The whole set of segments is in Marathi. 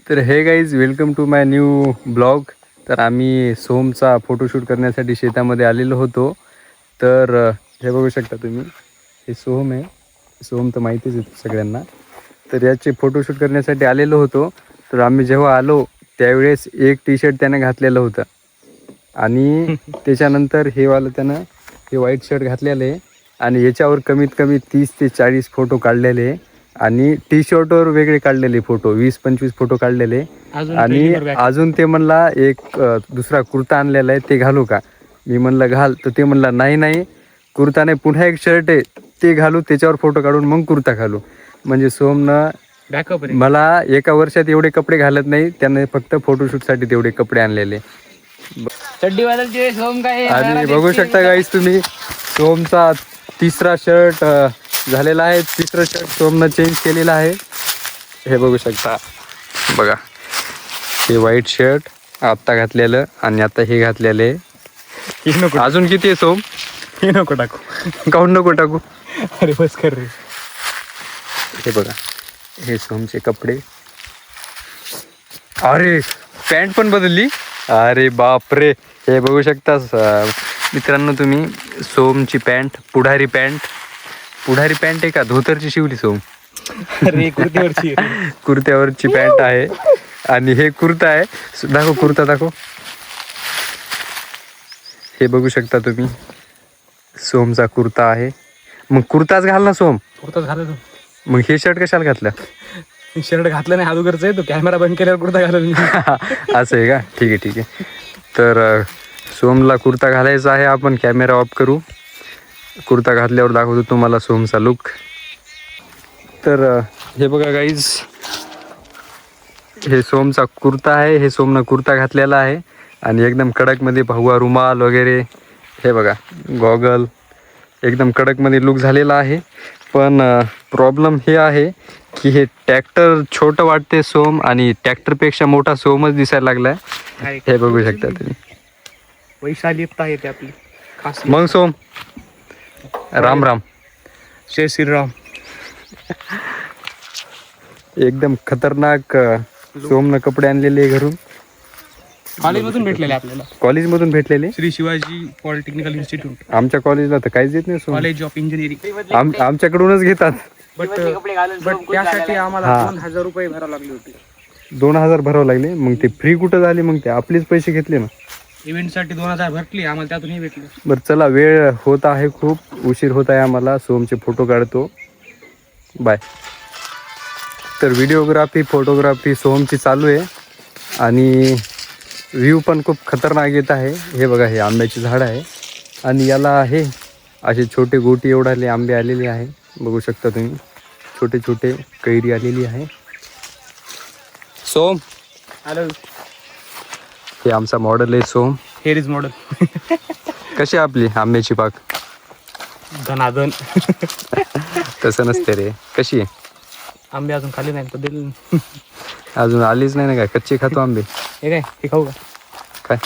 तर हे guys welcome to my new blog. तर आम्ही सोमचा फोटोशूट करण्यासाठी शेतामध्ये आलेलो होतो. तर हे बघू शकता तुम्ही, हे सोहम आहे. सोहम तर माहितीच आहे सगळ्यांना. तर याचे फोटोशूट करण्यासाठी आलेलो होतो. तर आम्ही जेव्हा आलो त्यावेळेस एक टी शर्ट त्याने घातलेलं होतं आणि त्याच्यानंतर हे वालं त्यानं हे व्हाईट शर्ट घातलेलं आहे आणि याच्यावर कमीत कमी 30 ते 40 फोटो काढलेले आहे आणि टी शर्टवर वेगळे काढलेले फोटो 20-25 फोटो काढलेले. आणि अजून ते म्हणला एक दुसरा कुर्ता आणलेला आहे ते घालू का. मी म्हणलं घाल. तर ते म्हणला नाही नाही कुर्ता नाही, पुन्हा एक शर्ट आहे ते घालू, त्याच्यावर फोटो काढून मग कुर्ता घालू. म्हणजे सोमनं मला एका वर्षात एवढे कपडे घालत नाही, त्याने फक्त फोटोशूटसाठी तेवढे कपडे आणलेले. आणि बघू शकता गाईस तुम्ही, सोमचा तिसरा शर्ट झालेला आहे. तिसरं शर्ट सोमनं चेंज केलेलं आहे. हे बघू शकता, बघा हे व्हाईट शर्ट आत्ता घातलेलं आणि आता हे घातलेलं आहे. अजून किती आहे सोम? हे नको टाकू. काऊन नको टाकू? अरे बस कर रे. हे बघा हे सोमचे कपडे. अरे पॅन्ट पण बदलली. अरे बापरे. हे बघू शकता मित्रांनो तुम्ही, सोमची पॅन्ट पुढारी पॅन्ट आहे का धोतरची शिवली सोम. अरे कुर्त्यावरची कुर्त्यावरची पॅन्ट आहे आणि हे कुर्ता आहे. दाखव कुर्ता दाखव. हे बघू शकता तुम्ही सोमचा कुर्ता आहे. मग कुर्ताच घाल ना सोम. कुर्ताच घालतो. मग हे शर्ट कशाला घातलं? शर्ट घातलं नाही अगोदरच आहे, तो कॅमेरा बंद केल्यावर कुर्ता घालून. असं आहे का? ठीक आहे. तर सोमला कुर्ता घालायचा आहे. आपण कॅमेरा ऑफ करू. कुर्ता घातल्यावर दाखवतो तुम्हाला सोमचा लुक. तर हे बघा गाईज, हे सोमचा कुर्ता आहे. हे सोमनं कुर्ता घातलेला आहे आणि एकदम कडकमध्ये भगवा रुमाल वगैरे. हे बघा गॉगल, एकदम कडकमध्ये लुक झालेला आहे. पण प्रॉब्लेम हे आहे की हे ट्रॅक्टर छोटं वाटते सोम आणि ट्रॅक्टरपेक्षा मोठा सोमच दिसायला लागला आहे. हे बघू शकता तुम्ही. वैशालीपता आहे ते आपली खास. मग सोम राम राम. जय श्रीराम. एकदम खतरनाक सोमनं कपडे आणलेले घरून. कॉलेजमधून भेटलेले आपल्याला. कॉलेजमधून भेटलेले. Shri Shivaji polytechnical institute. आमच्या कॉलेजला तर काहीच देत नाही सोम. College of engineering. आमच्याकडूनच घेतात. बट त्यासाठी आम्हाला 2000 रुपये भरावे लागले होते. 2000 भरावं लागले. मग ते फ्री कुठं झाले? मग ते आपलेच पैसे घेतले ना. इव्हेंटसाठी 2000 भरली, आम्हाला त्यातूनही भेटले. बरं चला, वेळ होत आहे, खूप उशीर होत आहे आम्हाला. सोमचे फोटो काढतो. बाय. तर फोटोग्राफी सोमची चालू आहे आणि व्ह्यू पण खूप खतरनाक येत आहे. हे बघा हे आंब्याची झाड आहे आणि याला आहे असे छोटे गोटी एवढाले आंबे आलेले आहे. बघू शकता तुम्ही, छोटे छोटे कैरी आलेली आहे. सोम हॅलो. हे आमचा मॉडेल आहे सोम. हेर इज मॉडेल. कशी आपली आंब्याची बाग? धनाधन. तसं नसते रे. कशी आहे? आंबे अजून खाली नाही तर दिल. अजून आलीच नाही ना काय? कच्चे खातो आंबे. हे काय हे खाऊ का? काय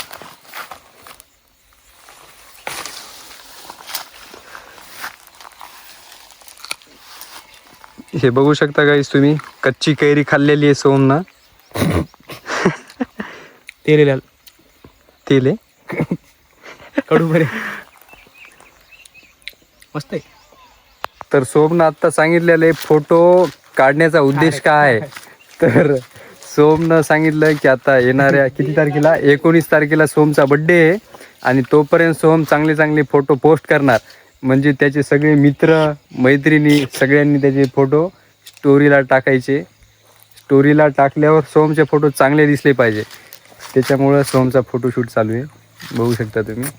हे बघू शकता गाईस तुम्ही, कच्ची कैरी खाल्लेली आहे सोम ना. तेल आहे कडू बरे मस्त आहे. तर सोमनं आत्ता सांगितलेले फोटो काढण्याचा उद्देश काय आहे. तर सोमनं सांगितलं की आता येणाऱ्या किती तारखेला, 19 तारखेला सोमचा बड्डे आहे आणि तोपर्यंत सोम चांगले चांगले फोटो पोस्ट करणार. म्हणजे त्याचे सगळे मित्र मैत्रिणी सगळ्यांनी त्याचे फोटो स्टोरीला टाकायचे. स्टोरीला टाकल्यावर सोमचे फोटो चांगले दिसले पाहिजे. त्याच्यामुळं सोमचा फोटोशूट चालू आहे. बघू शकता तुम्ही.